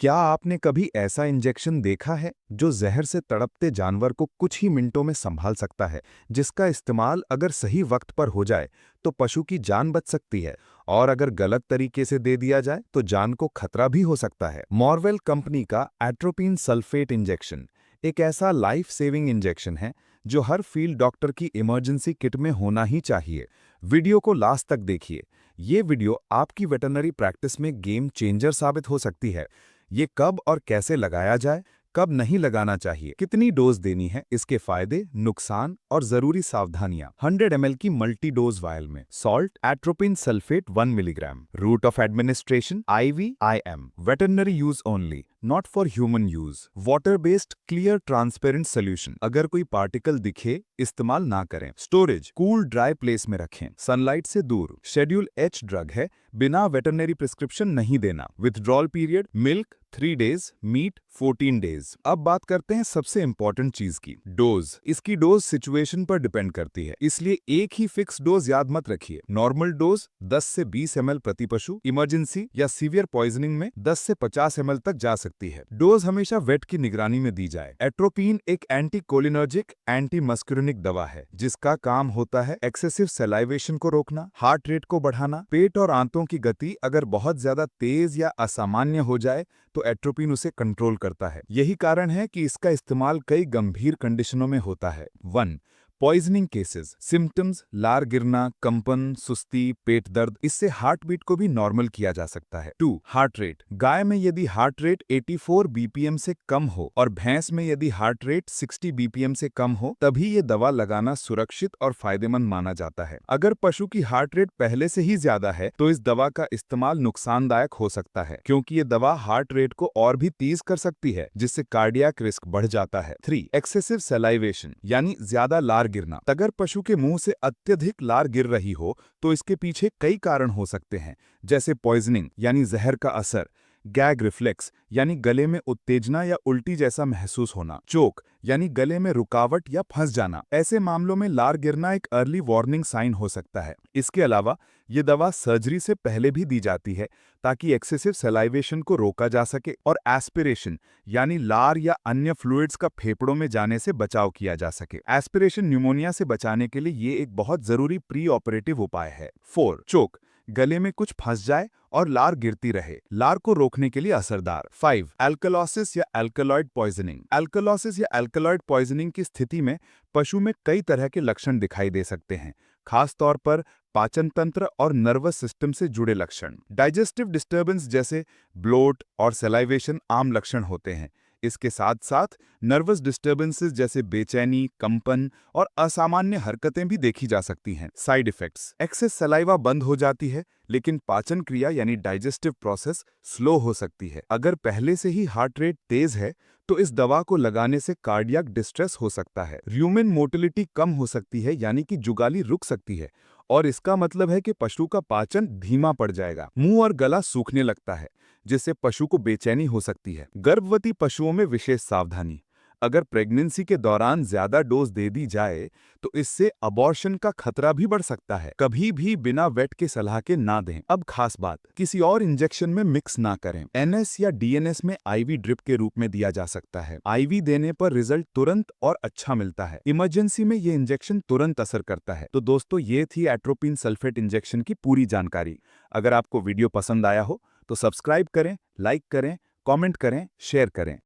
क्या आपने कभी ऐसा इंजेक्शन देखा है जो जहर से तड़पते जानवर को कुछ ही मिनटों में संभाल सकता है, जिसका इस्तेमाल अगर सही वक्त पर हो जाए तो पशु की जान बच सकती है और अगर गलत तरीके से दे दिया जाए तो जान को खतरा भी हो सकता है। मॉरवेल कंपनी का एट्रोपिन सल्फेट इंजेक्शन एक ऐसा लाइफ सेविंग इंजेक्शन है जो हर फील्ड डॉक्टर की इमरजेंसी किट में होना ही चाहिए। वीडियो को लास्ट तक देखिए। ये वीडियो आपकी वेटरनरी प्रैक्टिस में गेम चेंजर साबित हो सकती है। ये कब और कैसे लगाया जाए, कब नहीं लगाना चाहिए, कितनी डोज देनी है, इसके फायदे, नुकसान और जरूरी सावधानियां। 100 ml की मल्टी डोज वायल में salt atropine sulphate 1 milligram. Route of administration IV IM। Veterinary use only, not for human use. Water based clear transparent solution. अगर कोई पार्टिकल दिखे इस्तेमाल ना करें। स्टोरेज कूल ड्राई प्लेस में रखें, सनलाइट से दूर। शेड्यूल H ड्रग है, बिना वेटरनरी प्रिस्क्रिप्शन नहीं देना। Withdrawal period milk 3 days, meat 14 days. अब बात करते हैं सबसे इंपॉर्टेंट चीज की, डोज। इसकी डोज सिचुएशन पर डिपेंड करती है, इसलिए एक ही फिक्स डोज याद मत रखिए। नॉर्मल डोज 10 से 20 ml प्रति पशु, इमरजेंसी या सीवियर पॉइजनिंग में 10 से 50 ml तक जा सकती है। डोज हमेशा वेट की निगरानी में दी जाए। एट्रोपिन एक एंटीकोलिनर्जिक एंटी मस्कुरिनिक दवा है जिसका काम होता है एक्सेसिव सलाइवेशन को रोकना, हार्ट रेट को बढ़ाना। पेट और आंतों की गति अगर बहुत ज्यादा तेज या असामान्य हो जाए तो एट्रोपिन उसे कंट्रोल करता है। यही कारण है कि इसका इस्तेमाल कई गंभीर कंडीशनों में होता है। 1. Poisoning cases. सिम्टम्स लार गिरना, कंपन, सुस्ती, पेट दर्द। इससे हार्ट बीट को भी नॉर्मल किया जा सकता है। 2. Heart rate. गाय में यदि हार्ट रेट 84 बीपीएम से कम हो और भैंस में यदि हार्ट रेट 60 बीपीएम से कम हो तभी ये दवा लगाना सुरक्षित और फायदेमंद माना जाता है। अगर पशु की हार्ट रेट पहले से ही ज्यादा है तो इस दवा का इस्तेमाल नुकसानदायक हो सकता है, क्योंकि ये दवा हार्ट रेट को और भी तेज कर सकती है जिससे कार्डियक रिस्क बढ़ जाता है। 3. एक्सेसिव सलाइवेशन यानी ज्यादा लार गिरना। अगर पशु के मुंह से अत्यधिक लार गिर रही हो तो इसके पीछे कई कारण हो सकते हैं, जैसे पॉइजनिंग यानी जहर का असर, गैग रिफ्लेक्स यानी गले में उत्तेजना या उल्टी जैसा महसूस होना, चोक यानी गले में रुकावट या फंस जाना। ऐसे मामलों में लार गिरना एक अर्ली वार्निंग साइन हो सकता है। इसके अलावा ये दवा सर्जरी से पहले भी दी जाती है ताकि एक्सेसिव सलाइवेशन को रोका जा सके और एस्पिरेशन यानी लार या अन्य फ्लूइड्स का फेफड़ों में जाने से बचाव किया जा सके। एस्पिरेशन न्यूमोनिया से बचाने के लिए ये एक बहुत जरूरी प्री ऑपरेटिव उपाय है। 4. चोक। गले में कुछ फंस जाए और लार गिरती रहे, लार को रोकने के लिए असरदार। 5. एल्कलोसिस या एल्कलॉइड पॉइजनिंग। एल्कलोसिस या एल्कलॉइड पॉइजनिंग की स्थिति में पशु में कई तरह के लक्षण दिखाई दे सकते हैं, खास तौर पर पाचन तंत्र और नर्वस सिस्टम से जुड़े लक्षण। डाइजेस्टिव डिस्टर्बेंस जैसे ब्लोट और सलाइवेशन आम लक्षण होते हैं। इसके साथ साथ नर्वस डिस्टर्बेंसेस जैसे बेचैनी, कंपन और असामान्य हरकतें भी देखी जा सकती हैं। Side effects. एक्सेस सलाइवा बंद हो जाती है लेकिन पाचन क्रिया यानी डाइजेस्टिव प्रोसेस स्लो हो सकती है। अगर पहले से ही हार्ट रेट तेज है तो इस दवा को लगाने से कार्डियक डिस्ट्रेस हो सकता है। ह्यूमन मोटिलिटी कम हो सकती है यानी कि जुगाली रुक सकती है और इसका मतलब है कि पशु का पाचन धीमा पड़ जाएगा। मुंह और गला सूखने लगता है जिससे पशु को बेचैनी हो सकती है। गर्भवती पशुओं में विशेष सावधानी। अगर प्रेगनेंसी के दौरान ज्यादा डोज दे दी जाए तो इससे अबॉर्शन का खतरा भी बढ़ सकता है। कभी भी बिना वेट के सलाह के ना दें। अब खास बात, किसी और इंजेक्शन में मिक्स ना करें। NS या DNS में IV ड्रिप के रूप में दिया जा सकता है। IV देने पर रिजल्ट तुरंत और अच्छा मिलता है। इमरजेंसी में ये इंजेक्शन तुरंत असर करता है। तो दोस्तों, ये थी एट्रोपिन सल्फेट इंजेक्शन की पूरी जानकारी। अगर आपको वीडियो पसंद आया हो तो सब्सक्राइब करें, लाइक करें, कमेंट करें, शेयर करें।